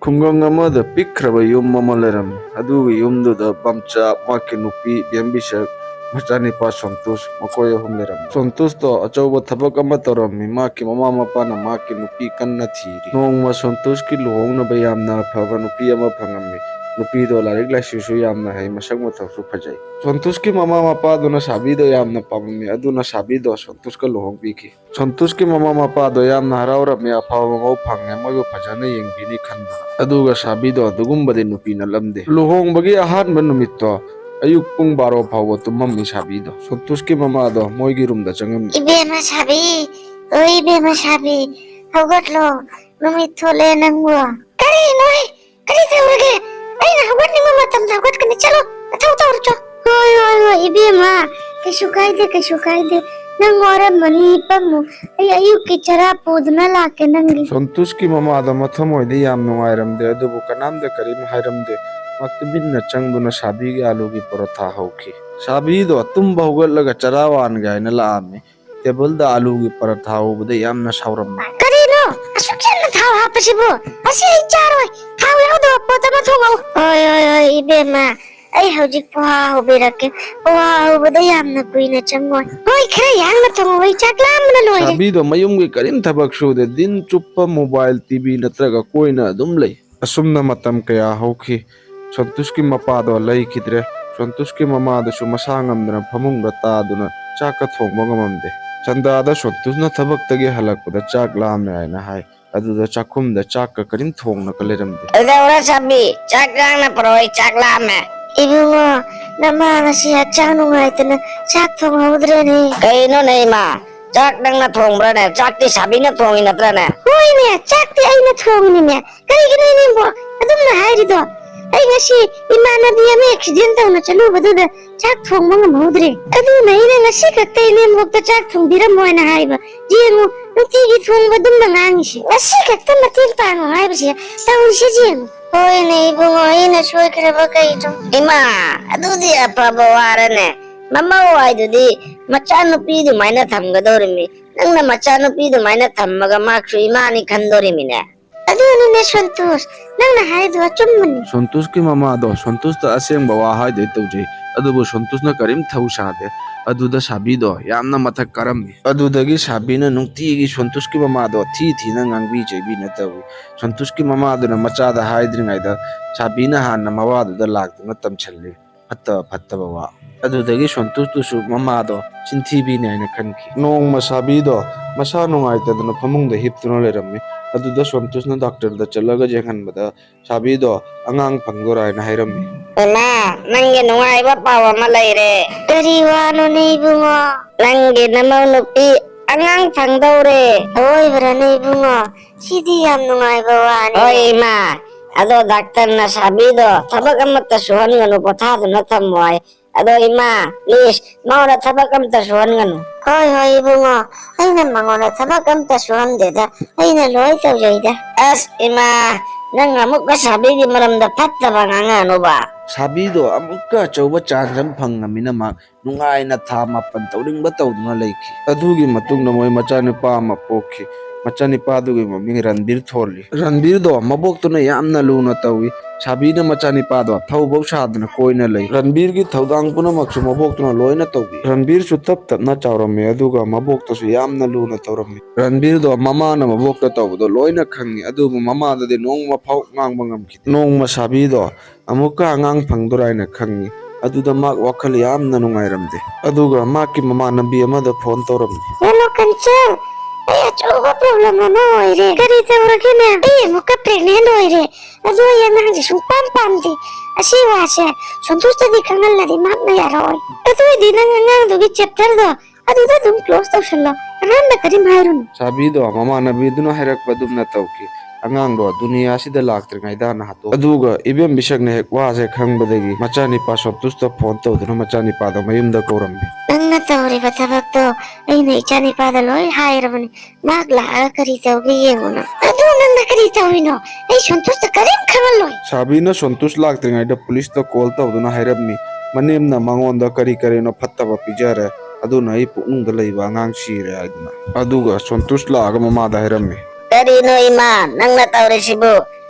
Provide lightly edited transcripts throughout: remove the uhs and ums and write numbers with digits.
ꯈꯨꯡꯒꯪ ꯑꯃꯗ ꯄꯤꯛꯈ꯭ꯔꯕ ꯌꯨꯝ ꯑꯃ ꯂꯩꯔꯝꯃꯤ꯫ ꯑꯗꯨꯒꯤ ꯌꯨꯝꯗꯨꯗ ꯕꯝꯆꯥ, ꯃꯍꯥꯛꯀꯤ ꯅꯨꯄꯤ ꯕꯦꯝꯕꯤꯁꯛ, ꯃꯆꯥꯅꯤꯄꯥ ꯁꯣꯟꯇꯨꯁ, ꯃꯈꯣꯏ ꯑꯍꯨꯝ ꯂꯩꯔꯝꯃꯤ꯫ ꯁꯣꯟꯇꯨꯁꯇꯣ ꯑꯆꯧꯕ ꯊꯕꯛ ꯑꯃ ꯇꯧꯔꯝꯃꯤ꯫ ꯃꯍꯥꯛꯀꯤ ꯃꯃꯥ ꯃꯄꯥꯅ ꯃꯍꯥꯛꯀꯤ ꯅꯨꯄꯤ ꯀꯟꯅ ꯊꯤꯔꯤ꯫ ꯅꯣꯡꯃ ꯁꯣꯟꯇꯨꯁꯀꯤ ꯂꯨꯍꯣꯡꯅꯕ ꯌꯥꯝꯅ ꯑꯐꯕ ꯅꯨꯄꯤ ꯑꯃ ꯐꯪꯉꯝꯃꯤ꯫ ꯅꯨꯄꯤꯗꯣ ꯂꯥꯏꯔꯤꯛ ꯂꯥꯏꯁꯨꯁꯨ ꯌꯥꯝꯅ ꯍꯩ, ꯃꯁꯛ ꯃꯇꯧꯁꯨ ꯐꯖꯩ꯫ ꯁꯣꯟꯇꯨꯁꯀꯤ ꯃꯃꯥ ꯃꯄꯥꯗꯨꯅ ꯁꯥꯕꯤꯗꯣ ꯌꯥꯝꯅ ꯄꯥꯝꯃꯝꯃꯤ, ꯑꯗꯨꯅ ꯁꯥꯕꯤꯗꯣ ꯁꯣꯟꯇꯨꯁꯀ ꯂꯨꯍꯣꯡꯕꯤꯈꯤ꯫ ꯁꯣꯟꯇꯨꯁꯀꯤ ꯃꯃꯥ ꯃꯄꯥꯗꯣ ꯌꯥꯝꯅ ꯍꯔꯥꯎꯔꯝꯃꯤ, ꯑꯐꯕ ꯃꯧ ꯐꯪꯉꯦ, ꯃꯣꯏꯕꯨ ꯐꯖꯅ ꯌꯦꯡꯕꯤꯅꯤ ꯈꯟꯗꯨꯅ꯫ ꯑꯗꯨꯒ ꯁꯥꯕꯤꯗꯣ ꯑꯗꯨꯒꯨꯝꯕꯗꯤ ꯅꯨꯄꯤ ꯅꯠꯂꯝꯗꯦ꯫ ꯂꯨꯍꯣꯡꯕꯒꯤ ꯑꯍꯥꯟꯕ ꯅꯨꯃꯤꯠꯇꯣ ꯑꯌꯨꯛ ꯄꯨꯡ 12 ꯐꯥꯎꯕ ꯇꯨꯝꯃꯝꯃꯤ ꯁꯥꯕꯤꯗꯣ꯫ ꯁꯣꯟꯇꯨꯁꯀꯤ ꯃꯃꯥꯗꯣ ꯃꯣꯏꯒꯤ ꯔꯨꯝꯗ ꯆꯪꯉꯝꯃꯤ꯫ Ibema sabi, oi ibema sabi, haugatlo, numit thole nangbo. Kari noi, kari tawage. Aina haugatningba matamda haugatkani chalo, nathau tawrcho. Hoi ibema, kaishu kaide. Nang waramani pammu, ai ayukki chara pudna lake nangi. ꯁꯣꯟꯇꯨꯁꯀꯤ ꯃꯃꯥꯗꯣ ꯃꯊꯃꯣꯏꯗ ꯌꯥꯝ ꯅꯨꯡꯉꯥꯏꯔꯝꯗꯦ, ꯑꯗꯨꯕꯨ ꯀꯅꯥꯝꯇ ꯀꯔꯤꯝ ꯍꯥꯏꯔꯝꯗꯦ꯫ ꯃꯍꯥꯛ ꯇꯨꯃꯤꯟꯅ ꯆꯪꯗꯨꯅ ꯁꯥꯕꯤꯒꯤ ꯑꯥꯂꯨꯒꯤ ꯄꯔꯣꯊꯥ ꯍꯧꯈꯤ꯫ ꯁꯥꯕꯤꯗꯣ ꯇꯨꯝꯕ ꯍꯧꯒꯠꯂꯒ ꯆꯔꯥ ꯋꯥꯟꯒꯦ ꯍꯥꯏꯅ ꯂꯥꯛꯑꯝꯃꯤ꯫ ꯇꯦꯕꯜꯗ ꯑꯥꯂꯨꯒꯤ ꯄꯔꯣꯊꯥ ꯎꯕꯗ ꯌꯥꯝꯅ ꯁꯥꯎꯔꯝꯃꯤ꯫ Karino, asuk yanna thau hapasibo. Asi ai charoi, thau yaudaba pot ama thongau. Oi ibema. Ai hojik poha hubirake. Poha hubada yamna kuina changoi. Hoi khara yangna thongoi chaklamna loire. ꯁꯥꯕꯤꯗꯣ ꯃꯌꯨꯝꯒꯤ ꯀꯔꯤꯝ ꯊꯕꯛ ꯁꯨꯗꯦ, ꯗꯤꯟ ꯆꯨꯞꯄ ꯃꯣꯕꯥꯏꯜ, ꯇꯤꯚꯤ ꯅꯠꯇ꯭ꯔꯒ ꯀꯣꯏꯅ ꯑꯗꯨꯝ ꯂꯩ꯫ ꯑꯁꯨꯝꯅ ꯃꯇꯝ ꯀꯌꯥ ꯍꯧꯈꯤ꯫ ꯁꯣꯟꯇꯨꯁꯀꯤ ꯃꯄꯥꯗꯣ ꯂꯩꯈꯤꯗ꯭ꯔꯦ꯫ ꯁꯣꯟꯇꯨꯁꯀꯤ ꯃꯃꯥꯗꯨꯁꯨ ꯃꯁꯥ ꯉꯝꯗꯅ ꯐꯃꯨꯡꯗ ꯇꯥꯗꯨꯅ ꯆꯥꯛꯀ ꯊꯣꯡꯕ ꯉꯝꯃꯝꯗꯦ꯫ ꯁꯟꯗꯥꯗ ꯁꯣꯟꯇꯨꯁꯅ ꯊꯕꯛꯇꯒꯤ ꯍꯜꯂꯛꯄꯗ ꯆꯥꯛ ꯂꯥꯝꯃꯦ ꯍꯥꯏꯅ ꯍꯥꯏ꯫ ꯑꯗꯨꯗ ꯆꯥꯛꯈꯨꯝꯗ ꯆꯥꯛꯀ ꯀꯔꯤꯝ ꯊꯣꯡꯅꯒ ꯂꯩꯔꯝꯗꯦ꯫ Daura sabi, chak langna paroi chak lame. Ibungo, nama ngasi hachang nungaitana chak thongaudrene. Kaino nei ma, chak langna thongrane, chak ti sabi na thongi natrane. Hoi me, chak ti aina thongni me. Kari gina nimbo, adumna hairido. Ai ngasi imanabi ame accident tawna chalubaduda chak thongba ngamudre. Aduna ina ngasi kakta inimbokta chak thongdiram moina haiba. Jengu, nutigi thongba dumna ngangisi. Ngasi kakta matil pango haibasi, tawisi jengu. Hoi nei bungo ina soikraba kaito. Ima, adudi apaba warane. Mama waidudi machanupi du maina thamgadorimi. Nangna machanupi du maina thammaga makshu imani khandorimine. ꯑꯗꯨꯅꯤꯅꯦ ꯁꯟꯇꯣꯁ ꯅꯪꯅ ꯍꯥꯏꯗꯣ ꯑꯆꯨꯝꯕꯅꯤ꯫ ꯁꯣꯟꯇꯨꯁꯀꯤ ꯃꯃꯥꯗꯣ ꯁꯣꯟꯇꯨꯁꯇ ꯑꯁꯦꯡꯕ ꯋꯥ ꯍꯥꯏꯗꯣꯏ ꯇꯧꯖꯩ, ꯑꯗꯨꯕꯨ ꯁꯣꯟꯇꯨꯁꯅ ꯀꯔꯤꯝ ꯊꯧ ꯁꯥꯗꯦ꯫ ꯑꯗꯨꯗ ꯁꯥꯕꯤꯗꯣ ꯌꯥꯝꯅ ꯃꯊꯛ ꯀꯥꯔꯝꯃꯤ꯫ ꯑꯗꯨꯗꯒꯤ ꯁꯥꯕꯤꯅ ꯅꯨꯡꯇꯤꯒꯤ ꯁꯣꯟꯇꯨꯁꯀꯤ ꯃꯃꯥꯗꯣ ꯊꯤꯅ ꯉꯥꯡꯕꯤ ꯆꯩꯕꯤꯅ ꯇꯧꯏ꯫ ꯁꯣꯟꯇꯨꯁꯀꯤ ꯃꯃꯥꯗꯨꯅ ꯃꯆꯥꯗ ꯍꯥꯏꯗ꯭ꯔꯤꯉꯩꯗ ꯁꯥꯕꯤꯅ ꯍꯥꯟꯅ ꯃꯋꯥꯗꯨꯗ ꯂꯥꯛꯇꯨꯅ ꯇꯝꯁꯜꯂꯤ ꯐꯠꯇꯕ ꯋꯥ꯫ ꯑꯗꯨꯗꯒꯤ ꯁꯣꯟꯇꯨꯁꯇꯨꯁꯨ ꯃꯃꯥꯗꯣ ꯆꯤꯟꯊꯤꯕꯤꯅꯤ ꯍꯥꯏꯅ ꯈꯟꯈꯤ꯫ ꯅꯣꯡꯃ ꯁꯥꯕꯤꯗꯣ ꯃꯁꯥ ꯅꯨꯡꯉꯥꯏꯇꯗꯅ ꯐꯃꯨꯡꯗ ꯍꯤꯞꯇꯨꯅ ꯂꯩꯔꯝꯃꯤ꯫ ꯑꯗꯨꯗ ꯁꯣꯟꯇꯨꯁꯅ ꯗꯥꯛꯇꯔꯗ ꯆꯠꯂꯒ ꯌꯦꯡꯍꯟꯕꯗ ꯁꯥꯕꯤꯗꯣ ꯑꯉꯥꯡ ꯐꯪꯗꯣꯔꯥ ꯍꯥꯏꯅ ꯍꯥꯏꯔꯝꯃꯤ꯫ ꯏꯃꯥ, ꯅꯪꯒꯤ ꯅꯨꯡꯉꯥꯏꯕ ꯄꯥꯎ ꯑꯃ ꯂꯩꯔꯦ꯫ ꯀꯔꯤ ꯋꯥꯅꯣꯅꯦ ꯏꯕꯨꯡꯉꯣ? ꯅꯪꯒꯤ ꯅꯃꯧ ꯅꯨꯄꯤ ꯑꯉꯥꯡ ꯐꯪꯗꯧꯔꯦ꯫ ꯑꯋꯣꯏꯕꯔꯅꯦ ꯏꯕꯨꯡꯉꯣ? ꯁꯤꯗꯤ ꯌꯥꯝ ꯅꯨꯡꯉꯥꯏꯕ ꯋꯥꯅꯤ꯫ ꯍꯣꯏ ꯏꯃꯥ, ꯑꯗꯣ ꯗꯥꯛꯇꯔꯅ ꯁꯥꯕꯤꯗꯣ ꯊꯕꯛ ꯑꯃꯠꯇ ꯁꯨꯍꯟꯒꯅꯨ, ꯄꯣꯊꯥꯗꯨꯅ ꯊꯝꯃꯣ ꯍꯥꯏ꯫ ꯑꯗꯣ ꯏꯃꯥ, ꯄ꯭ꯂꯤꯖ ꯃꯉꯣꯟꯗ ꯊꯕꯛ ꯑꯃꯠꯇ ꯁꯨꯍꯟꯒꯅꯨ꯫ ꯍꯣꯏ ꯏꯕꯨꯡꯉꯣ, ꯑꯩꯅ ꯃꯉꯣꯟꯗ ꯊꯕꯛ ꯑꯃꯠꯇ ꯁꯨꯍꯟꯗꯦꯗ, ꯑꯩꯅ ꯂꯣꯏ ꯇꯧꯖꯩꯗ꯫ ꯑꯁ ꯏꯃꯥ, ꯅꯪ ꯑꯃꯨꯛꯀ ꯁꯥꯕꯤꯒꯤ ꯃꯔꯝꯗ ꯐꯠꯇꯕ ꯉꯥꯡꯉꯛꯑꯅꯨꯕ꯫ ꯁꯥꯕꯤꯗꯣ ꯑꯃꯨꯛꯀ ꯑꯆꯧꯕ ꯆꯥꯟꯁ ꯑꯃ ꯐꯪꯉꯃꯤꯅ ꯃꯍꯥꯛ ꯅꯨꯡꯉꯥꯏꯅ ꯊꯥ 9 ꯇꯧꯅꯤꯡꯕ ꯇꯧꯗꯨꯅ ꯂꯩꯈꯤ꯫ ꯑꯗꯨꯒꯤ ꯃꯇꯨꯡꯗ ꯃꯣꯏ ꯃꯆꯥꯅꯨꯄꯥ ꯑꯃ ꯄꯣꯛꯈꯤ꯫ ꯃꯆꯥꯅꯤꯄꯥꯗꯨꯒꯤ ꯃꯃꯤꯡ ꯔꯟꯕꯤꯔ ꯊꯣꯜꯂꯤ꯫ ꯔꯟꯕꯤꯔꯗꯣ ꯃꯕꯣꯛꯇꯨꯅ ꯌꯥꯝꯅ ꯂꯨꯅ ꯇꯧꯏ꯫ ꯁꯥꯕꯤꯅ ꯃꯆꯥꯅꯤꯄꯥꯗꯣ ꯊꯧꯕꯧ ꯁꯥꯗꯅ ꯀꯣꯏꯅ ꯂꯩ꯫ ꯔꯟꯕꯤꯔꯒꯤ ꯊꯧꯗꯥꯡ ꯄꯨꯝꯅꯃꯛꯁꯨ ꯃꯕꯣꯛꯇꯨꯅ ꯂꯣꯏꯅ ꯇꯧꯕꯤ꯫ ꯔꯟꯕꯤꯔꯁꯨ ꯇꯞꯅ ꯆꯥꯎꯔꯝꯃꯤ, ꯑꯗꯨꯒ ꯃꯕꯣꯛꯇꯁꯨ ꯌꯥꯝꯅ ꯂꯨꯅ ꯇꯧꯔꯝꯃꯤ꯫ ꯔꯟꯕꯤꯔꯗꯣ ꯃꯃꯥꯅ ꯃꯕꯣꯛꯇ ꯇꯧꯕꯗꯣ ꯂꯣꯏꯅ ꯈꯪꯉꯤ, ꯑꯗꯨꯕꯨ ꯃꯃꯥꯗꯗꯤ ꯅꯣꯡꯃ ꯐꯥꯎ ꯉꯥꯡꯕ ꯉꯝꯈꯤꯗꯦ꯫ ꯅꯣꯡꯃ ꯁꯥꯕꯤꯗꯣ ꯑꯃꯨꯛꯀ ꯑꯉꯥꯡ ꯐꯪꯗꯣꯔꯥ ꯍꯥꯏꯅ ꯈꯪꯉꯤ, ꯑꯗꯨꯗ ꯃꯍꯥꯛ ꯋꯥꯈꯜ ꯌꯥꯝꯅ ꯅꯨꯡꯉꯥꯏꯔꯝꯗꯦ꯫ ꯑꯗꯨꯒ ꯃꯍꯥꯛꯀꯤ ꯃꯃꯥꯟꯅꯕꯤ ꯑꯃꯗ ꯐꯣꯟ ꯇꯧꯔꯝꯃꯤ꯫ ꯍꯦꯂꯣ ꯀꯟꯆꯟ, ꯑꯩ ꯑꯆꯧꯕ ꯄ꯭ꯔꯣꯕ꯭ꯂꯦꯝ ꯑꯃ ꯑꯣꯏꯔꯦ꯫ ꯀꯔꯤ ꯇꯧꯔꯒꯦꯅꯦ? ꯑꯩ ꯑꯃꯨꯛꯀ ꯄ꯭ꯔꯦꯒꯅꯦꯟ ꯑꯣꯏꯔꯦ, ꯑꯗꯨ ꯑꯩ ꯑꯉꯥꯡꯁꯦ ꯁꯨꯡꯄꯥꯝ ꯄꯥꯝꯗꯦ꯫ ꯑꯁꯤ ꯋꯥꯁꯦ ꯁꯣꯟꯇꯨꯁꯇꯗꯤ ꯈꯪꯍꯜꯂꯗꯤ ꯃꯍꯥꯛꯅ ꯌꯥꯔꯛꯑꯣꯏ꯫ ꯑꯗꯨꯑꯣꯏꯗꯤ ꯅꯪ ꯑꯉꯥꯡꯗꯨꯒꯤ ꯆꯦꯞꯇꯔꯗꯣ ꯑꯗꯨꯗ ꯑꯗꯨꯝ ꯀ꯭ꯂꯣꯖ ꯇꯧꯁꯜꯂꯣ, ꯑꯉꯥꯡꯗ ꯀꯔꯤꯝ ꯍꯥꯏꯔꯨꯅꯨ꯫ ꯁꯥꯕꯤꯗꯣ ꯃꯃꯥꯟꯅꯕꯤꯗꯨꯅ ꯍꯥꯏꯔꯛꯄ ꯑꯗꯨꯝꯅ ꯇꯧꯈꯤ꯫ ꯑꯉꯥꯡꯗꯣ ꯗꯨꯅꯤꯌꯥꯁꯤꯗ ꯂꯥꯛꯇ꯭ꯔꯤꯉꯩꯗ ꯍꯥꯟꯅ ꯍꯥꯠꯇꯣꯛꯈꯤ꯫ ꯑꯗꯨꯒ ꯏꯕꯦꯝꯕꯤꯁꯛꯅ ꯍꯦꯛ ꯋꯥꯁꯦ ꯈꯪꯕꯗꯒꯤ ꯃꯆꯥꯅꯤꯄꯥ ꯁꯣꯟꯇꯨꯁꯇ ꯐꯣꯟ ꯇꯧꯗꯨꯅ ꯃꯆꯥꯅꯤꯄꯥꯗꯣ ꯃꯌꯨꯝꯗ ꯀꯧꯔꯝꯃꯤ꯫ ꯅꯪꯅ ꯇꯧꯔꯤꯕ ꯊꯕꯛꯇꯣ ꯑꯩꯅ ꯏꯆꯥꯅꯤꯄꯥꯗ ꯂꯣꯏ ꯍꯥꯏꯔꯕꯅꯤ, ꯃꯍꯥꯛ ꯂꯥꯛꯑꯒ ꯀꯔꯤ ꯇꯧꯒꯦ ꯌꯦꯡꯉꯨꯅ꯫ ꯑꯗꯨ ꯅꯪꯅ ꯀꯔꯤ ꯇꯧꯔꯤꯅꯣ? ꯑꯩ ꯁꯣꯟꯇꯨꯁꯇ ꯀꯔꯤꯝ ꯈꯪꯍꯜꯂꯣꯏ꯫ ꯁꯥꯕꯤꯅ ꯁꯣꯟꯇꯨꯁ ꯂꯥꯛꯇ꯭ꯔꯤꯉꯩꯗ ꯄꯨꯂꯤꯁꯇ ꯀꯣꯜ ꯇꯧꯗꯨꯅ ꯍꯥꯏꯔꯝꯃꯤ, ꯃꯅꯦꯝꯅ ꯃꯉꯣꯟꯗ ꯀꯔꯤꯅꯣ ꯐꯠꯇꯕ ꯄꯤꯖꯔꯦ, ꯑꯗꯨꯅ ꯑꯩ ꯄꯨꯛꯅꯨꯡꯗ ꯂꯩꯕ ꯑꯉꯥꯡ ꯁꯤꯔꯦ ꯍꯥꯏꯗꯨꯅ꯫ ꯑꯗꯨꯒ ꯁꯣꯟꯇꯨꯁ ꯂꯥꯛꯑꯒ ꯃꯃꯥꯗ ꯍꯥꯏꯔꯝꯃꯤ꯫ ꯀꯔꯤꯅꯣ ꯏꯃꯥ, ꯅꯪꯅ ꯇꯧꯔꯤꯁꯤꯕꯨ?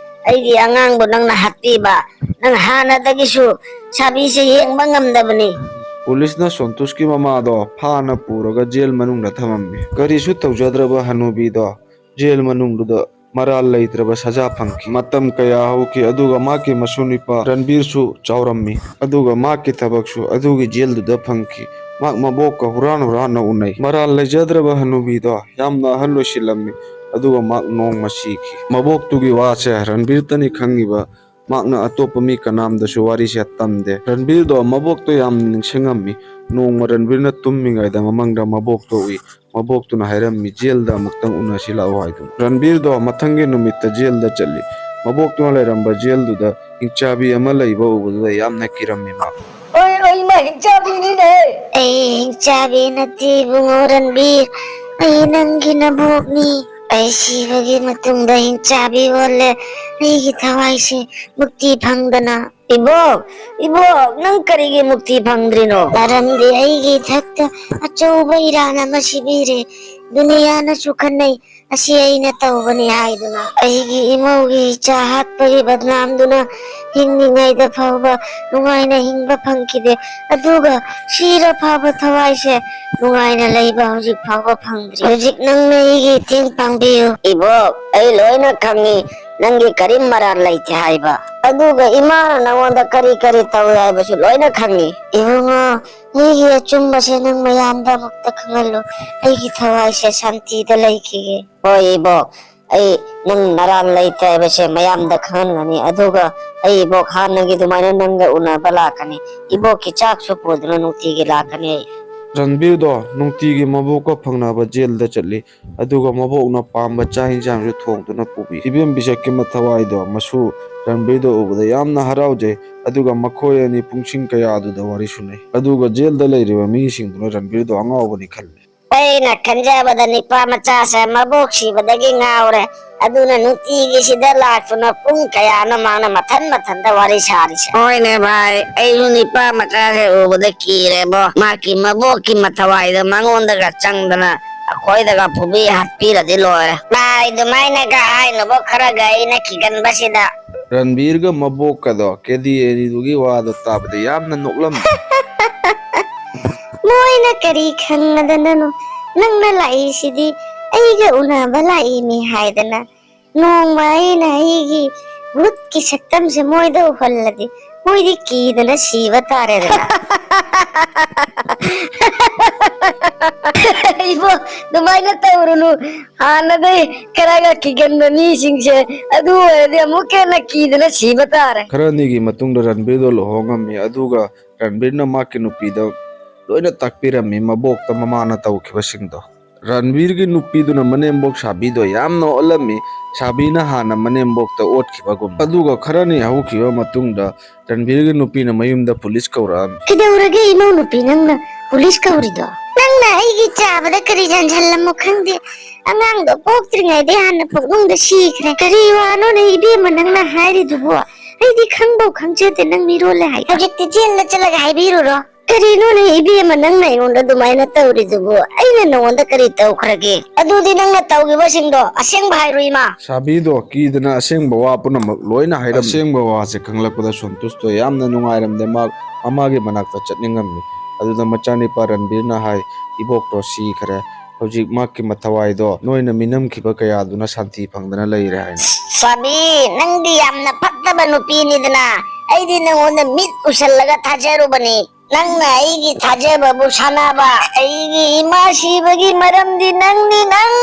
ꯑꯩꯒꯤ ꯑꯉꯥꯡꯕꯨ ꯅꯪꯅ ꯍꯥꯠꯄꯤꯕ ꯅꯪ ꯍꯥꯟꯅꯗꯒꯤꯁꯨ ꯁꯥꯕꯤꯁꯦ ꯌꯦꯡꯕ ꯉꯝꯗꯕꯅꯤ ꯄꯨꯂꯤꯁꯅ ꯁꯣꯟꯇꯨꯁꯀꯤ ꯃꯃꯥꯗꯣ ꯐꯥꯅ ꯄꯨꯔꯒ ꯖꯦꯜ ꯃꯅꯨꯡꯗ ꯊꯝꯃꯝꯃꯤ ꯀꯔꯤꯁꯨ ꯇꯧꯖꯗ꯭ꯔꯕ ꯍꯅꯨꯕꯤꯗꯣ ꯖꯦꯜ ꯃꯅꯨꯡꯗꯨꯗ ꯃꯔꯥꯜ ꯂꯩꯇ꯭ꯔꯕ ꯁꯖꯥ ꯐꯪꯈꯤ ꯃꯇꯝ ꯀꯌꯥ ꯍꯧꯈꯤ ꯑꯗꯨꯒ ꯃꯍꯥꯛꯀꯤ ꯃꯁꯨꯅꯨꯄꯥ ꯔꯟꯕꯤꯔꯁꯨ ꯆꯥꯎꯔꯝꯃꯤ ꯑꯗꯨꯒ ꯃꯍꯥꯛꯀꯤ ꯊꯕꯛꯁꯨ ꯑꯗꯨꯒꯤ ꯖꯦꯜꯗꯨꯗ ꯐꯪꯈꯤ ꯃꯍꯥꯛ ꯃꯕꯣꯛꯀ ꯍꯨꯔꯥꯟ ꯎꯅꯩ ꯃꯔꯥꯜ ꯂꯩꯖꯗ꯭ꯔꯕ ꯍꯅꯨꯕꯤꯗꯣ ꯌꯥꯝꯅ ꯑꯍꯜ ꯑꯣꯏꯁꯤꯜꯂꯝꯃꯤ ꯑꯗꯨꯒ ꯃꯍꯥꯛ ꯅꯣꯡꯃ ꯁꯤꯈꯤ ꯃꯕꯣꯛꯇꯨꯒꯤ ꯋꯥꯁꯦ ꯔꯟꯕꯤꯔꯇꯅꯤ ꯈꯪꯉꯤꯕ ꯃꯍꯥꯛꯅ ꯑꯇꯣꯞꯄ ꯃꯤ ꯀꯅꯥꯝꯗꯁꯨ ꯋꯥꯔꯤꯁꯦ ꯇꯝꯗꯦ ꯔꯟꯕꯤꯔꯗꯣ ꯃꯕꯣꯛꯇꯣ ꯌꯥꯝꯅ ꯅꯤꯡꯁꯤꯡꯉꯝꯃꯤ ꯅꯣꯡꯃ ꯔꯟꯕꯤꯔꯅ ꯇꯨꯝꯃꯤꯉꯩꯗ ꯃꯃꯪꯗ ꯃꯕꯣꯛꯇꯣ ꯎꯏ ꯃꯕꯣꯛꯇꯨꯅ ꯍꯥꯏꯔꯝꯃꯤ ꯖꯦꯜꯗ ꯑꯃꯨꯛꯇꯪ ꯎꯅꯁꯤ ꯂꯥꯛꯑꯣ ꯍꯥꯏꯗꯨꯅ ꯔꯟꯕꯤꯔꯗꯣ ꯃꯊꯪꯒꯤ ꯅꯨꯃꯤꯠꯇ ꯖꯦꯜꯗ ꯆꯠꯂꯤ ꯃꯕꯣꯛꯇꯨꯅ ꯂꯩꯔꯝꯕ ꯖꯦꯜꯗꯨꯗ ꯍꯤꯡꯆꯥꯕꯤ ꯑꯃ ꯂꯩꯕ ꯎꯕꯗꯨꯗ ꯌꯥꯝꯅ ꯀꯤꯔꯝꯃꯤ ꯃꯍꯥꯛ ꯑꯣꯏ ꯏꯃꯥ ꯍꯤꯡꯆꯥꯕꯤꯅꯤꯅꯦ ꯑꯩ ꯍꯤꯡꯆꯥꯕꯤ ꯅꯠꯇꯦ ꯏꯕꯨꯡꯉꯣ ꯔꯟꯕꯤꯔ ꯑꯩ ꯅꯪꯒꯤ ꯅꯕꯣꯛꯅꯤ ꯑꯩ ꯁꯤꯕꯒꯤ ꯃꯇꯨꯡꯗ ꯍꯤꯡꯆꯥꯕꯤ ꯑꯣꯜꯂꯦ ꯑꯩꯒꯤ ꯊꯋꯥꯏꯁꯦ ꯃꯨꯛꯇꯤ ꯐꯪꯗꯅ 이보, 넌 그리게 묵디 방드리노. 나름디 아이기 닥터 아쩌우바 이라나 마시비리. 두니야나 축한나이 아시아이나 따오바니 하이두나. 아이기 이모기 자핫바기 badnaamduna hingingayda phawba nungaina hingba phangkide aduga shira phaba thawaise nungaina leiba hojik phawba phangdri hojik nangna igi ting pangbiyu ibo ai loina khangi nangi karim marar laite haiba aduga ima nangonda kari tawi haibasu loina khangi ibungo aigi achumbase nang mayamda mukta khangallo aigi thawaise shantida laikige hoi ibo ai nang naran laite haibase mayamda khangani aduga ai ibo khanagi dumaina nanga unaba lakani ibo ki chaksu poduna nutigi lakani ꯔꯟꯕꯤꯔꯗꯣ ꯅꯨꯡꯇꯤꯒꯤ ꯃꯕꯣꯛꯀ ꯐꯪꯅꯕ ꯖꯦꯜꯗ ꯆꯠꯂꯤ ꯑꯗꯨꯒ ꯃꯕꯣꯛꯅ ꯄꯥꯝꯕ ꯆꯥꯛ ꯏꯟꯁꯥꯡꯁꯨ ꯊꯣꯡꯗꯨꯅ ꯄꯨꯕꯤ ꯏꯕꯦꯝ ꯕꯤꯁꯛꯀꯤ ꯃꯊꯋꯥꯏꯗꯣ ꯃꯁꯨ ꯔꯟꯕꯤꯔꯗꯣ ꯎꯕꯗ ꯌꯥꯝꯅ ꯍꯔꯥꯎꯖꯩ ꯑꯗꯨꯒ ꯃꯈꯣꯏ ꯑꯅꯤ ꯄꯨꯡꯁꯤꯡ ꯀꯌꯥꯗꯨꯗ ꯋꯥꯔꯤ ꯁꯨꯅꯩ ꯑꯗꯨꯒ ꯖꯦꯜꯗ ꯂꯩꯔꯤꯕ ꯃꯤꯁꯤꯡꯗꯨꯅ ꯔꯟꯕꯤꯔꯗꯣ ꯑꯉꯥꯎꯕꯅꯤ ꯈꯜꯂꯤ ꯑꯩꯅ ꯈꯟꯖꯕꯗ ꯅꯤꯄꯥ ꯃꯆꯥꯁꯦ ꯃꯕꯣꯛ ꯁꯤꯕꯗꯒꯤ ꯉꯥꯎꯔꯦ ꯑꯗꯨꯅ ꯅꯨꯡꯇꯤꯒꯤ ꯁꯤꯗ ꯂꯥꯛꯇꯨꯅ ꯄꯨꯡ ꯀꯌꯥꯅꯣ ꯃꯥꯅ ꯃꯊꯟꯗ ꯋꯥꯔꯤ ꯁꯥꯔꯤꯁꯦ ꯍꯣꯏꯅꯦ ꯚꯥꯏ ꯑꯩꯁꯨ ꯅꯤꯄꯥ ꯃꯆꯥꯁꯦ ꯎꯕꯗ ꯀꯤꯔꯦꯕꯣ ꯃꯥꯒꯤ ꯃꯕꯣꯛꯀꯤ ꯃꯊꯋꯥꯏꯗ ꯃꯉꯣꯟꯗꯒ ꯆꯪꯗꯅ ꯑꯩꯈꯣꯏꯗꯒ ꯐꯨꯕꯤ ꯍꯥꯠꯄꯤꯔꯗꯤ ꯂꯣꯏꯔꯦ ꯚꯥꯏ ꯑꯗꯨꯃꯥꯏꯅꯒ ꯍꯥꯏꯅꯨꯕ ꯈꯔꯒ ꯑꯩꯅ ꯀꯤꯒꯟꯕꯁꯤꯗ ꯔꯟꯕꯤꯔꯒ ꯃꯕꯣꯛꯀꯗꯣ ꯀꯦꯗꯤ ꯑꯅꯤꯗꯨꯒꯤ ꯋꯥꯗꯣ ꯇꯥꯕꯗ ꯌꯥꯝꯅ ꯅꯣꯛꯂꯝꯃꯤ ꯃꯣꯏꯅ ꯀꯔꯤ ꯈꯪꯅꯗꯅꯅꯣ ꯅꯪꯅ ꯂꯥꯛꯏꯁꯤꯗꯤ ꯑꯩꯒ ꯎꯅꯕ ꯂꯥꯛꯏꯅꯤ ꯍꯥꯏꯗꯅ ꯅꯣꯡꯃ ꯑꯩꯅ ꯑꯩꯒꯤ ꯚꯨꯠꯀꯤ ꯁꯛꯇꯝꯁꯦ ꯃꯣꯏꯗ ꯎꯍꯜꯂꯗꯤ ꯃꯣꯏꯗꯤ ꯀꯤꯗꯅ ꯁꯤꯕ ꯇꯥꯔꯦꯗꯅ 이보 너마이나 떠오르누 하나데 그라가 기견나 미싱세 아두 어디 아무케나 기드나 시바타레 ꯈꯔꯅꯤꯒꯤ ꯃꯇꯨꯡꯗ ꯔꯟꯕꯤꯔꯗꯣ ꯂꯨꯍꯣꯡꯉꯝꯃꯤ ꯑꯗꯨꯒ ꯔꯟꯕꯤꯔꯅ ꯃꯍꯥꯛꯀꯤ ꯅꯨꯄꯤꯗ ꯂꯣꯏꯅ ꯇꯥꯛꯄꯤꯔꯝꯃꯤ ꯃꯕꯣꯛꯇ ꯃꯃꯥꯅ ꯇꯧꯈꯤꯕꯁꯤꯡꯗꯣ ꯔꯟꯕꯤꯔꯒꯤ ꯅꯨꯄꯤꯗꯨꯅ ꯃꯅꯦꯝꯕꯣꯛ ꯁꯥꯕꯤꯗꯣ ꯌꯥꯝꯅ ꯑꯣꯠꯂꯝꯃꯤ ꯁꯥꯕꯤꯅ ꯍꯥꯟꯅ ꯃꯅꯦꯝꯕꯣꯛꯇ ꯑꯣꯠꯈꯤꯕꯒꯨꯝ ꯑꯗꯨꯒ ꯈꯔꯅꯤ ꯍꯧꯈꯤꯕ ꯃꯇꯨꯡꯗ ꯔꯟꯕꯤꯔꯒꯤ ꯅꯨꯄꯤꯅ ꯃꯌꯨꯝꯗ ꯄꯨꯂꯤꯁ ꯀꯧꯔꯛꯑꯝꯃꯤ ꯀꯩꯗꯧꯔꯒꯦ ꯏꯃꯧ ꯅꯨꯄꯤ ꯅꯪꯅ ꯄꯨꯂꯤꯁ ꯀꯧꯔꯤꯗꯣ ꯅꯪꯅ ꯑꯩꯒꯤ ꯆꯥꯕꯗ ꯀꯔꯤ ꯖꯟꯖꯜꯂꯝꯃꯣ ꯈꯪꯗꯦ ꯑꯉꯥꯡꯗꯣ ꯄꯣꯛꯇ꯭ꯔꯤꯉꯩꯗ ꯍꯥꯟꯅ ꯄꯨꯛꯅꯨꯡꯗ ꯁꯤꯈ꯭ꯔꯦ ꯀꯔꯤ ꯋꯥꯅꯣꯅꯦ ꯏꯕꯦꯝꯃ ꯅꯪꯅ ꯍꯥꯏꯔꯤꯗꯨꯕꯣ ꯑꯩꯗꯤ ꯈꯪꯕꯧ ꯈꯪꯖꯗꯦ ꯅꯪ ꯃꯤꯔꯣꯜꯂꯦ ꯍꯥꯏ ꯍꯧꯖꯤꯛꯇꯤ ꯖꯦꯜꯗ ꯆꯠꯂꯒ ꯍꯥꯏꯕꯤꯔꯨꯔꯣ ꯀꯔꯤꯅꯣꯅꯦ ꯏꯕꯦꯝꯃ ꯅꯪꯅ ꯑꯩꯉꯣꯟꯗ ꯑꯗꯨꯃꯥꯏꯅ ꯇꯧꯔꯤꯗꯨꯕꯣ ꯑꯩꯅ ꯅꯉꯣꯟꯗ ꯀꯔꯤ ꯇꯧꯈ꯭ꯔꯒꯦ ꯑꯗꯨꯗꯤ ꯅꯪꯅ ꯇꯧꯈꯤꯕꯁꯤꯡꯗꯣ ꯑꯁꯦꯡꯕ ꯍꯥꯏꯔꯨ ꯏꯃꯥ ꯁꯥꯕꯤꯗꯣ ꯀꯤꯗꯅ ꯑꯁꯦꯡꯕ ꯋꯥ ꯄꯨꯝꯅꯃꯛ ꯂꯣꯏꯅ ꯍꯥꯏꯔꯝꯃꯤ ꯑꯁꯦꯡꯕ ꯋꯥꯁꯦ ꯈꯪꯂꯛꯄꯗ ꯁꯣꯟꯇꯨꯁꯇꯣ ꯌꯥꯝꯅ ꯅꯨꯡꯉꯥꯏꯔꯝꯗꯦ ꯃꯍꯥꯛ ꯃꯃꯥꯒꯤ ꯃꯅꯥꯛꯇ ꯆꯠꯅꯤꯡꯉꯝꯃꯤ ꯑꯗꯨꯗ ꯃꯆꯥꯅꯤꯄꯥ ꯔꯟꯕꯤꯔꯅ ꯍꯥꯏ ꯏꯕꯣꯛꯇꯣ ꯁꯤꯈ꯭ꯔꯦ ꯍꯧꯖꯤꯛ ꯃꯍꯥꯛꯀꯤ ꯃꯊꯋꯥꯏꯗꯣ ꯅꯣꯏꯅ ꯃꯤꯅꯝꯈꯤꯕ ꯀꯌꯥꯗꯨꯅ ꯁꯥꯟꯇꯤ ꯐꯪꯗꯅ ꯂꯩꯔꯦ ꯍꯥꯏꯅ ꯁꯥꯕꯤ ꯅꯪꯗꯤ ꯌꯥꯝꯅ ꯐꯠꯇꯕ ꯅꯨꯄꯤꯅꯤꯗꯅ ꯑꯩꯗꯤ ꯅꯉꯣꯟꯗ ꯃꯤꯠ ꯎꯁꯜꯂꯒ ꯊꯥꯖꯔꯨꯕꯅꯤ ꯅꯪꯅ ꯑꯩꯒꯤ ꯊꯥꯖꯕꯕꯨ ꯁꯥꯟꯅꯕ ꯑꯩꯒꯤ ꯏꯃꯥ ꯁꯤꯕꯒꯤ ꯃꯔꯝꯗꯤ ꯅꯪꯅꯤ ꯅꯪ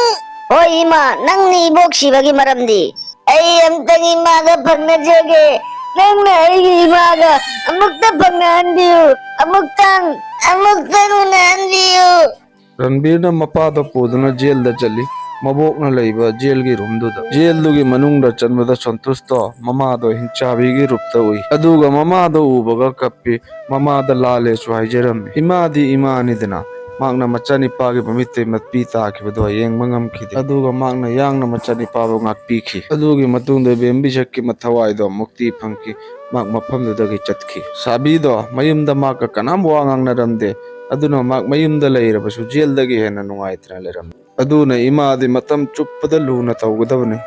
ꯍꯣꯏ ꯏꯃꯥ ꯅꯪꯅꯤ ꯏꯕꯣꯛ ꯁꯤꯕꯒꯤ ꯃꯔꯝꯗꯤ ꯑꯩ ꯑꯝꯇꯪ ꯏꯃꯥꯒ ꯐꯪꯅꯖꯒꯦ ꯅꯪꯅ ꯑꯩꯒꯤ ꯏꯃꯥꯒ ꯑꯃꯨꯛꯇ ꯐꯪꯅꯍꯟꯕꯤꯌꯨ ꯑꯃꯨꯛꯇꯪ ꯎꯅꯍꯟꯕꯤꯌꯨ ꯔꯟꯕꯤꯔꯅ ꯃꯄꯥꯗꯣ ꯄꯨꯗꯨꯅ ꯖꯦꯜꯗ ꯆꯠꯂꯤ ꯃꯕꯣꯛꯅ ꯂꯩꯕ ꯖꯦꯜꯒꯤ ꯔꯨꯝꯗꯨꯗ ꯖꯦꯜꯗꯨꯒꯤ ꯃꯅꯨꯡꯗ ꯆꯪꯕꯗ ꯁꯣꯟꯇꯨꯁꯇꯣ ꯃꯃꯥꯗꯣ ꯍꯤꯡꯆꯥꯕꯤꯒꯤ ꯔꯨꯞꯇ ꯎꯏ ꯑꯗꯨꯒ ꯃꯃꯥꯗꯣ ꯎꯕꯒ ꯀꯞꯄꯤ ꯃꯃꯥꯗ ꯂꯥꯜꯂꯦꯁꯨ ꯍꯥꯏꯖꯔꯝꯃꯤ ꯏꯃꯥꯗꯤ ꯏꯃꯥꯅꯤꯗꯅ ꯃꯍꯥꯛꯅ ꯃꯆꯥꯅꯤꯄꯥꯒꯤ ꯃꯃꯤꯠꯇꯩ ꯃꯄꯤ ꯇꯥꯈꯤꯕꯗꯣ ꯌꯦꯡꯕ ꯉꯝꯈꯤꯗꯦ ꯑꯗꯨꯒ ꯃꯍꯥꯛꯅ ꯌꯥꯡꯅ ꯃꯆꯥꯅꯤꯄꯥꯕꯨ ꯉꯥꯛꯄꯤꯈꯤ ꯑꯗꯨꯒꯤ ꯃꯇꯨꯡꯗ ꯕꯦꯝꯕꯤꯁꯛꯀꯤ ꯃꯊꯋꯥꯏꯗꯣ ꯃꯨꯛꯇꯤ ꯐꯪꯈꯤ ꯃꯍꯥꯛ ꯃꯐꯝꯗꯨꯗꯒꯤ ꯆꯠꯈꯤ ꯁꯥꯕꯤꯗꯣ ꯃꯌꯨꯝꯗ ꯃꯍꯥꯛꯀ ꯀꯅꯥꯝ ꯋꯥ ꯉꯥꯡꯅꯔꯝꯗꯦ ꯑꯗꯨꯅ ꯃꯍꯥꯛ ꯃꯌꯨꯝꯗ ꯂꯩꯔꯕꯁꯨ ꯖꯦꯜꯗꯒꯤ ꯍꯦꯟꯅ ꯅꯨꯡꯉꯥꯏꯇꯅ ꯂꯩꯔꯝꯃꯤ ꯑꯗꯨꯅ ꯏꯃꯥꯗꯤ ꯃꯇꯝ ꯆꯨꯞꯄꯗ ꯂꯨꯅ ꯇꯧꯒꯗꯕꯅꯤ